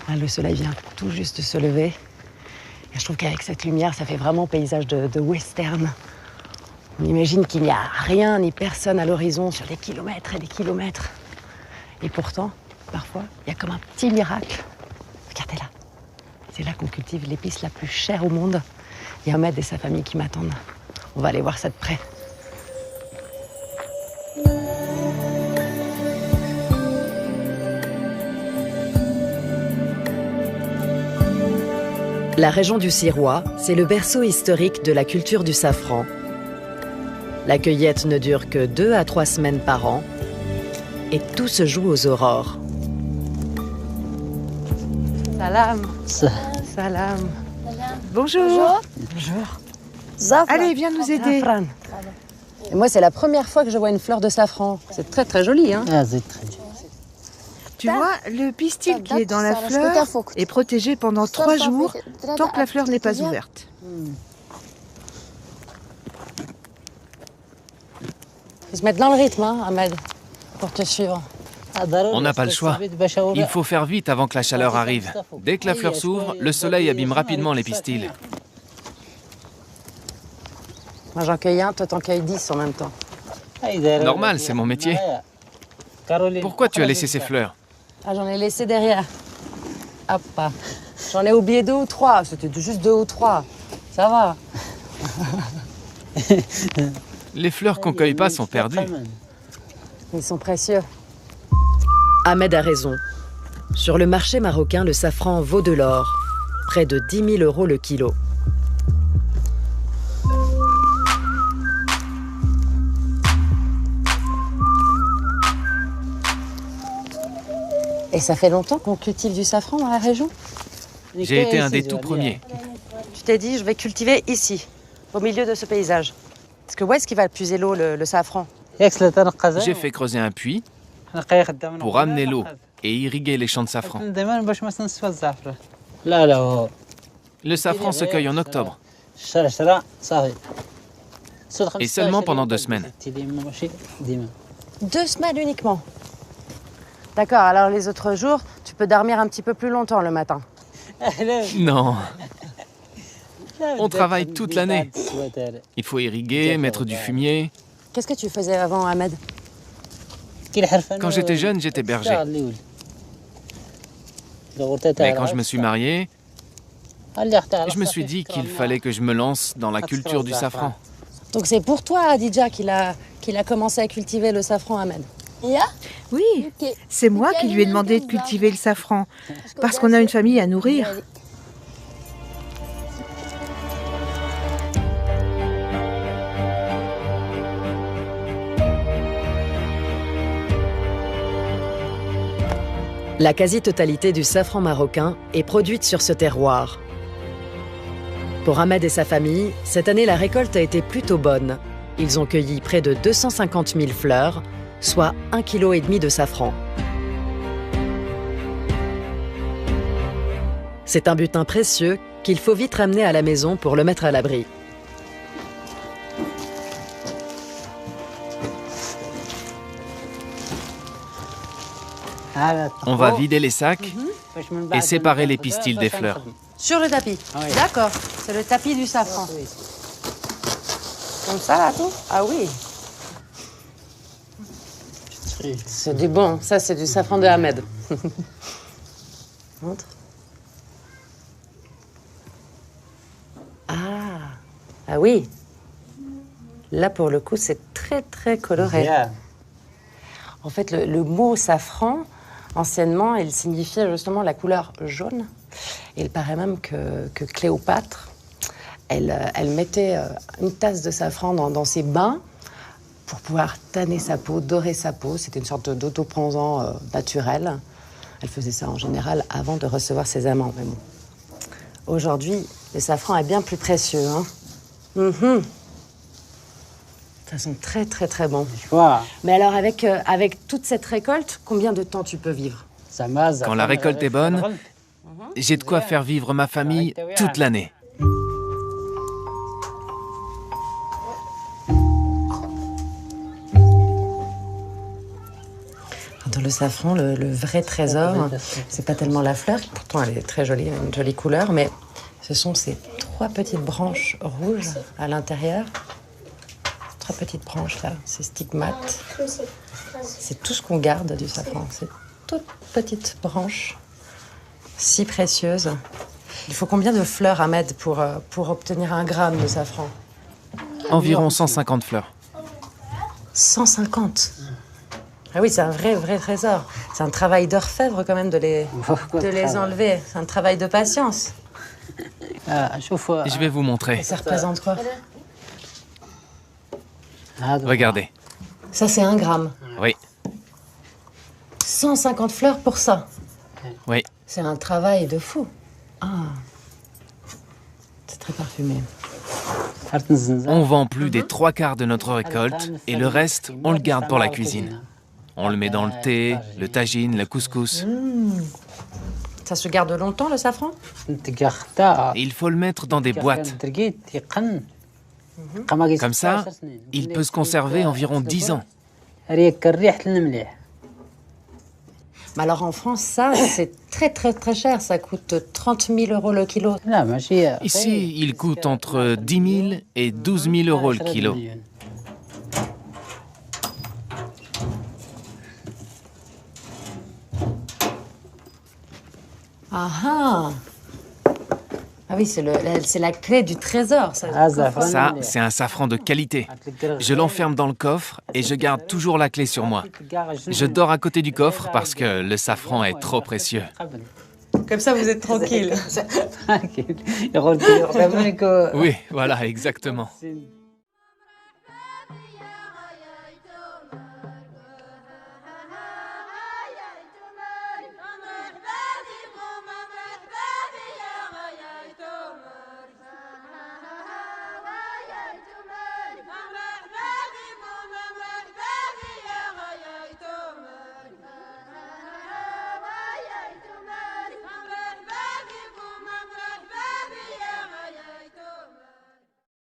Là, le soleil vient tout juste de se lever. Et je trouve qu'avec cette lumière, ça fait vraiment paysage de western. On imagine qu'il n'y a rien ni personne à l'horizon sur des kilomètres et des kilomètres. Et pourtant, parfois, il y a comme un petit miracle. Regardez là. C'est là qu'on cultive l'épice la plus chère au monde. Il y a Ahmed et sa famille qui m'attendent. On va aller voir ça de près. La région du Sirois, c'est le berceau historique de la culture du safran. La cueillette ne dure que 2 à 3 semaines par an et tout se joue aux aurores. Salam. Salam. Bonjour. Bonjour. Zafran. Allez, viens nous aider. Safran. Et moi, c'est la première fois que je vois une fleur de safran. C'est très très joli, hein. Ah, c'est très joli. Tu vois, le pistil qui est dans la fleur est protégé pendant 3 jours tant que la fleur n'est pas ouverte. Faut se mettre dans le rythme, hein, Ahmed, pour te suivre. On n'a pas le choix. Il faut faire vite avant que la chaleur arrive. Dès que la fleur s'ouvre, le soleil abîme rapidement les pistils. Moi, j'en cueille un, toi, t'en cueilles 10 en même temps. Normal, c'est mon métier. Pourquoi tu as laissé ces fleurs? Ah, j'en ai laissé derrière. Hop, ah. J'en ai oublié 2 ou 3. C'était juste 2 ou 3. Ça va. Les fleurs qu'on cueille pas sont perdues. Ils sont précieux. Ahmed a raison. Sur le marché marocain, le safran vaut de l'or. Près de 10 000 € le kilo. Et ça fait longtemps qu'on cultive du safran dans la région? J'ai été un des tout premiers. Tu t'es dit, je vais cultiver ici, au milieu de ce paysage. Parce que où est-ce qu'il va puiser l'eau, le safran? J'ai fait creuser un puits pour amener l'eau et irriguer les champs de safran. Le safran se cueille en octobre. Et seulement pendant 2 semaines. 2 semaines uniquement. D'accord, alors les autres jours, tu peux dormir un petit peu plus longtemps le matin. Non. On travaille toute l'année. Il faut irriguer, mettre du fumier. Qu'est-ce que tu faisais avant, Ahmed? Quand j'étais jeune, j'étais berger. Mais quand je me suis marié, je me suis dit qu'il fallait que je me lance dans la culture du safran. Donc c'est pour toi, Adidja, qu'il a commencé à cultiver le safran, Ahmed? Oui, c'est moi qui lui ai demandé de cultiver le safran, parce qu'on a une famille à nourrir. La quasi-totalité du safran marocain est produite sur ce terroir. Pour Ahmed et sa famille, cette année, la récolte a été plutôt bonne. Ils ont cueilli près de 250 000 fleurs, soit 1,5 kg de safran. C'est un butin précieux qu'il faut vite ramener à la maison pour le mettre à l'abri. On va vider les sacs et séparer les pistils des fleurs. Sur le tapis? D'accord, c'est le tapis du safran. Comme ça, là, tout? Ah oui. C'est du bon, ça c'est du safran de Ahmed. Montre. Ah oui. Là pour le coup c'est très très coloré. En fait le mot safran, anciennement il signifiait justement la couleur jaune. Et il paraît même que Cléopâtre, elle mettait une tasse de safran dans ses bains pour pouvoir tanner sa peau, dorer sa peau. C'était une sorte d'autobronzant naturel. Elle faisait ça en général avant de recevoir ses amants. Mais bon. Aujourd'hui, le safran est bien plus précieux. Hein. Ça sent très très très bon. Mais alors avec toute cette récolte, combien de temps tu peux vivre? Quand la récolte est bonne, j'ai de quoi faire vivre ma famille toute l'année. Le safran, le vrai trésor, c'est pas tellement la fleur, pourtant elle est très jolie, une jolie couleur, mais ce sont ces 3 petites branches rouges à l'intérieur. 3 petites branches là, ces stigmates. C'est tout ce qu'on garde du safran, ces toutes petites branches si précieuses. Il faut combien de fleurs, Ahmed, pour obtenir 1 gramme de safran? Environ 150 fleurs. 150. Ah oui, c'est un vrai trésor. C'est un travail d'orfèvre quand même de les enlever. C'est un travail de patience. Je vais vous montrer. Et ça représente quoi? Regardez. Ça, c'est 1 gramme. Oui. 150 fleurs pour ça. Oui. C'est un travail de fou. Ah. C'est très parfumé. On vend plus des 3/4 de notre récolte et le reste, on le garde pour la cuisine. On le met dans le thé, le tagine, le couscous. Ça se garde longtemps, le safran? Il faut le mettre dans des boîtes. Comme ça, il peut se conserver environ 10 ans. Mais alors en France, ça, c'est très cher. Ça coûte 30 000 € le kilo. Ici, il coûte entre 10 000 et 12 000 € le kilo. Ah oui, c'est la clé du trésor. Ça, Ça, c'est un safran de qualité. Je l'enferme dans le coffre et je garde toujours la clé sur moi. Je dors à côté du coffre parce que le safran est trop précieux. Comme ça, vous êtes tranquille. Oui, voilà, exactement.